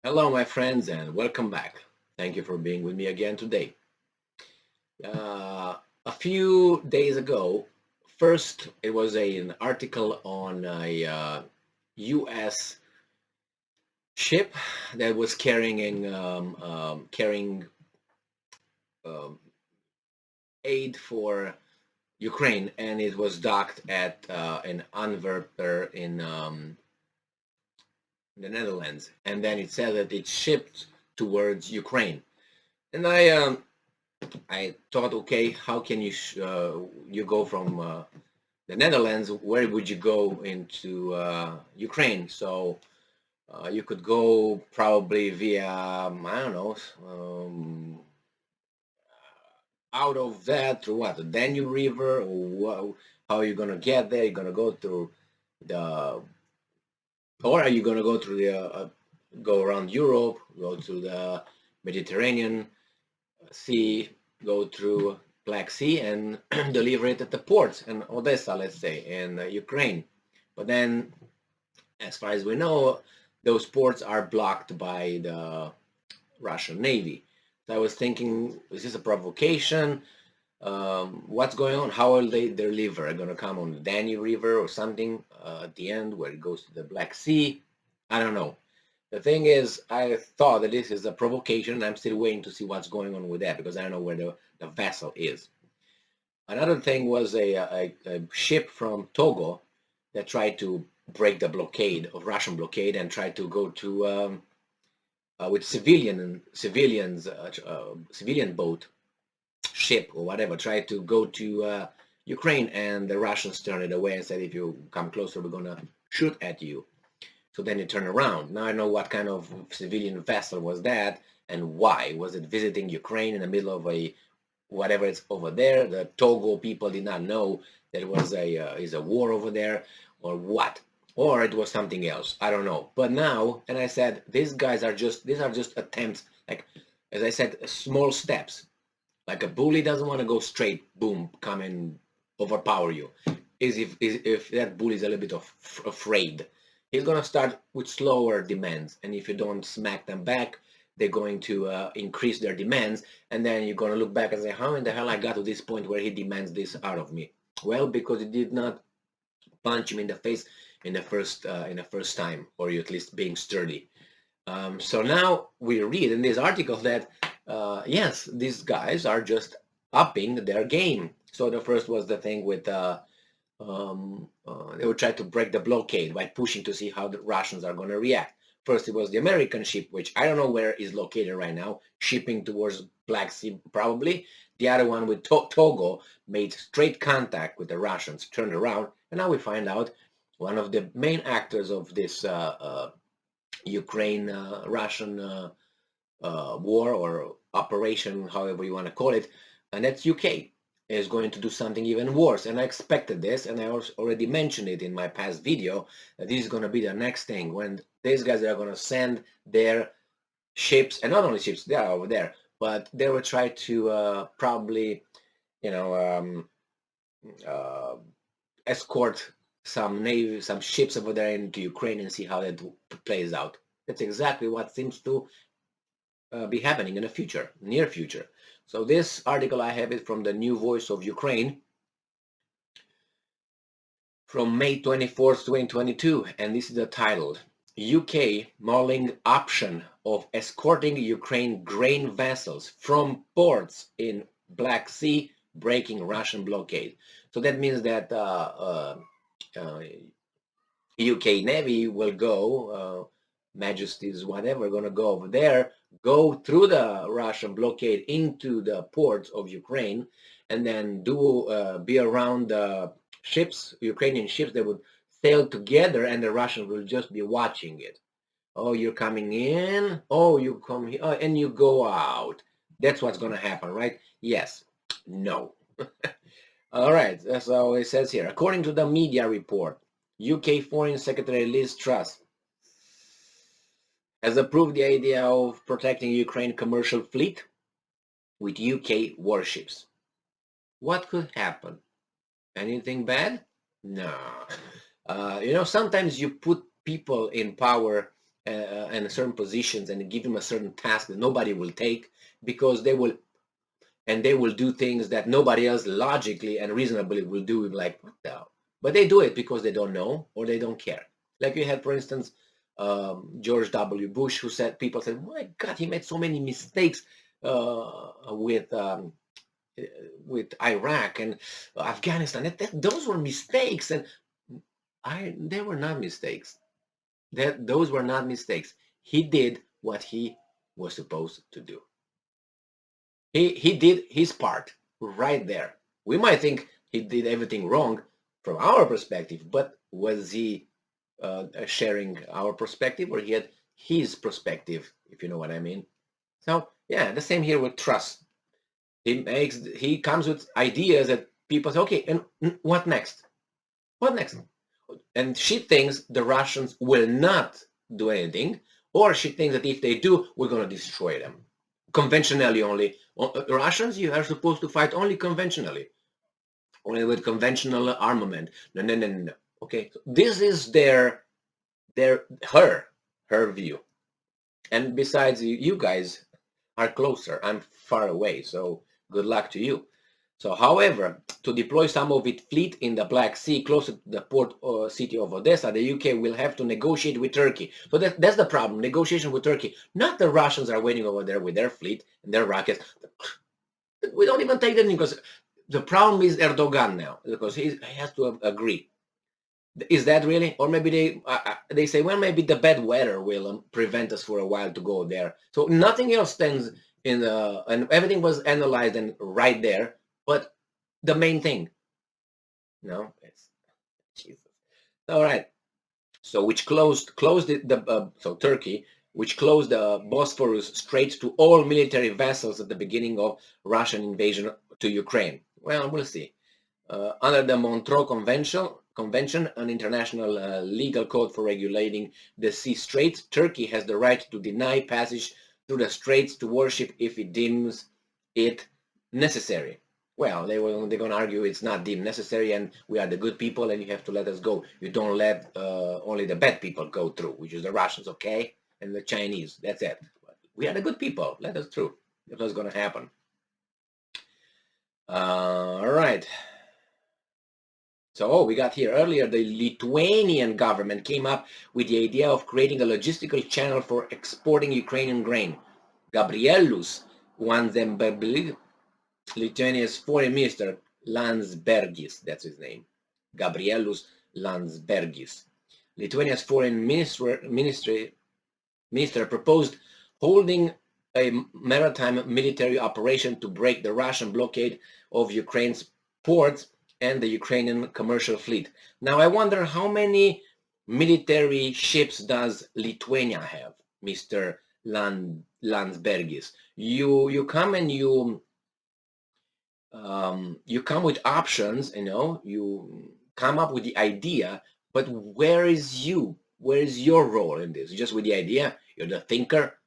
Hello, my friends, and welcome back. Thank you for being with me again today. A few days ago, first it was an article on a U.S. ship that was carrying um, aid for Ukraine, and it was docked at an Antwerp in the Netherlands, and then it said that it shipped towards Ukraine. And I thought, okay, how can you go from the Netherlands? Where would you go into Ukraine? So you could go probably via I don't know, out of that through what, the Danube River, or how are you gonna get there? You're gonna go through the, or are you gonna go through go around Europe, go to the Mediterranean Sea, go through Black Sea and deliver it at the ports in Odessa, let's say, in Ukraine. But then, as far as we know, those ports are blocked by the Russian Navy. So I was thinking, is this a provocation? What's going on? How will they deliver? Are going to come on the Danube River or something at the end where it goes to the Black Sea? I don't know. The thing is, I thought that this is a provocation, and I'm still waiting to see what's going on with that because I don't know where the vessel is. Another thing was a ship from Togo that tried to break the blockade of Russian blockade and tried to go to with civilian boat ship or whatever, tried to go to Ukraine, and the Russians turned it away and said, if you come closer, we're gonna shoot at you. So then it turned around. Now I know what kind of civilian vessel was that and why. Was it visiting Ukraine in the middle of a whatever it's over there? The Togo people did not know that it was a war over there, or what? Or it was something else. I don't know. But now, and I said, these are just attempts, like as I said, small steps. Like a bully doesn't want to go straight, boom, come and overpower you. If that bully is a little bit afraid, he's gonna start with slower demands, and if you don't smack them back, they're going to increase their demands, and then you're gonna look back and say, how in the hell I got to this point where he demands this out of me? Well, because you did not punch him in the face in the first time, or you at least being sturdy. So now we read in this article that yes, these guys are just upping their game. So the first was the thing with they would try to break the blockade by pushing to see how the Russians are going to react. First, it was the American ship, which I don't know where is located right now, shipping towards Black Sea probably. The other one with Togo made straight contact with the Russians, turned around, and now we find out one of the main actors of this Ukraine-Russian war or operation, however you want to call it, and that's UK, is going to do something even worse. And I expected this, and I already mentioned it in my past video, that this is going to be the next thing when these guys are going to send their ships, and not only ships, they are over there, but they will try to probably, you know, uh, escort some ships over there into Ukraine and see how that plays out. That's exactly what seems to be happening in the future, near future. So this article I have it from the New Voice of Ukraine from May 24th, 2022, and this is the title: UK mulling option of escorting Ukraine grain vessels from ports in Black Sea, breaking Russian blockade. So that means that UK Navy will go, Majesties, whatever, going to go over there, go through the Russian blockade into the ports of Ukraine, and then be around the ships, Ukrainian ships that would sail together, and the Russians will just be watching it. Oh, you're coming in. Oh, you come here, oh, and you go out. That's what's going to happen, right? Yes. No. All right, so it says here, according to the media report, UK Foreign Secretary Liz Truss has approved the idea of protecting Ukraine commercial fleet with UK warships. What could happen? Anything bad? No. Sometimes you put people in power and certain positions and give them a certain task that nobody will take, because they will do things that nobody else logically and reasonably will do. Like, what the hell? But they do it because they don't know or they don't care. Like you had, for instance, George W. Bush, who said, people said, my God, he made so many mistakes with Iraq and Afghanistan. Those were mistakes, and they were not mistakes. Those were not mistakes. He did what he was supposed to do. He did his part right there. We might think he did everything wrong from our perspective, but was he sharing our perspective, or he had his perspective, if you know what I mean? So yeah, the same here with Truss. He comes with ideas that people say, okay, and what next? What next? And she thinks the Russians will not do anything, or she thinks that if they do, we're going to destroy them. Conventionally only. Russians, you are supposed to fight only conventionally. Only with conventional armament. No, no, no, no. Okay, so this is her view. And besides, you guys are closer. I'm far away, so good luck to you. So, however, to deploy some of its fleet in the Black Sea, closer to the port city of Odessa, the UK will have to negotiate with Turkey. So that's the problem, negotiation with Turkey. Not the Russians are waiting over there with their fleet and their rockets. We don't even take them, because the problem is Erdogan now, because he has to agree. Is that really? Or maybe they say, well, maybe the bad weather will prevent us for a while to go there. So nothing else stands in and everything was analyzed and right there. But the main thing, no, it's Jesus. All right. So which closed so Turkey, which closed the Bosphorus Straits to all military vessels at the beginning of Russian invasion to Ukraine. Well, we'll see. Under the Montreux Convention, an international legal code for regulating the sea straits, Turkey has the right to deny passage through the straits to warship if it deems it necessary. Well, they're going to argue it's not deemed necessary, and we are the good people, and you have to let us go. You don't let only the bad people go through, which is the Russians, okay, and the Chinese. That's it. We are the good people. Let us through. That's what's going to happen. All right. So we got here earlier, the Lithuanian government came up with the idea of creating a logistical channel for exporting Ukrainian grain. Gabrielius Landsbergis, Lithuania's foreign minister, Landsbergis, that's his name. Gabrielius Landsbergis. Lithuania's foreign minister proposed holding a maritime military operation to break the Russian blockade of Ukraine's ports and the Ukrainian commercial fleet. Now I wonder, how many military ships does Lithuania have, Mr. Landsbergis? You come and you come with options, you come up with the idea, but where is you? Where is your role in this? Just with the idea? You're the thinker,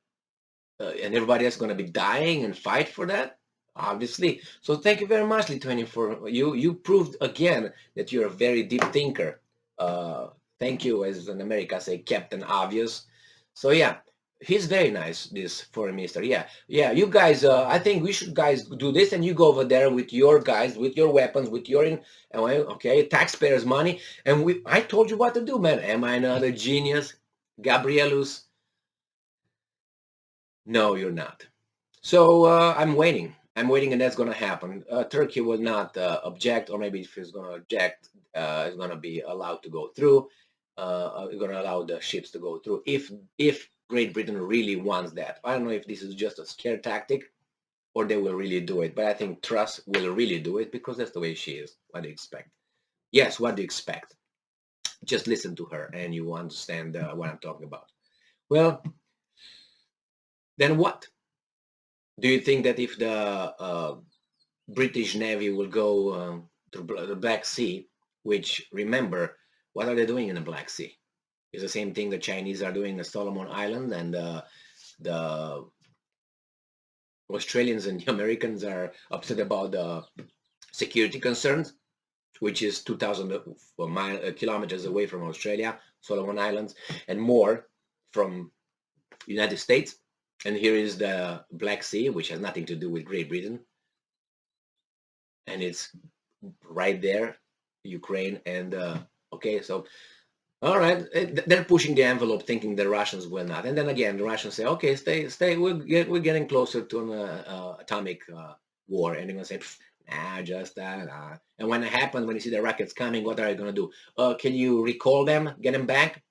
and everybody else is going to be dying and fight for that? Obviously. So thank you very much, Lithuania, for you proved again that you're a very deep thinker. Thank you, as in America say, Captain Obvious. So yeah, he's very nice, this foreign minister. Yeah, you guys, I think we should guys do this, and you go over there with your guys, with your weapons, with your okay, taxpayers' money, and I told you what to do, man. Am I not a genius, Gabrielus? No, you're not. So I'm waiting, and that's going to happen. Turkey will not object, or maybe if it's going to object, it's going to be allowed to go through. It's going to allow the ships to go through if Great Britain really wants that. I don't know if this is just a scare tactic, or they will really do it. But I think Truss will really do it, because that's the way she is. What do you expect? Yes, what do you expect? Just listen to her, and you understand what I'm talking about. Well, then what? Do you think that if the British Navy will go to the Black Sea, which, remember, what are they doing in the Black Sea? It's the same thing the Chinese are doing in the Solomon Island, and the Australians and the Americans are upset about the security concerns, which is 2,000 kilometers away from Australia, Solomon Islands, and more from United States, and here is the Black Sea, which has nothing to do with Great Britain, and it's right there, Ukraine, and okay, so all right, they're pushing the envelope, thinking the Russians will not, and then again the Russians say, okay, stay, we're getting closer to an atomic war, and they're gonna say, nah, just that. And when it happens, when you see the rockets coming, what are you gonna do? Can you recall them, get them back?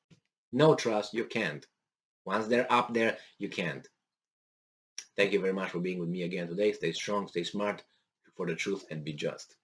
No, Trust, you can't. Once they're up there, you can't. Thank you very much for being with me again today. Stay strong, stay smart, for the truth, and be just.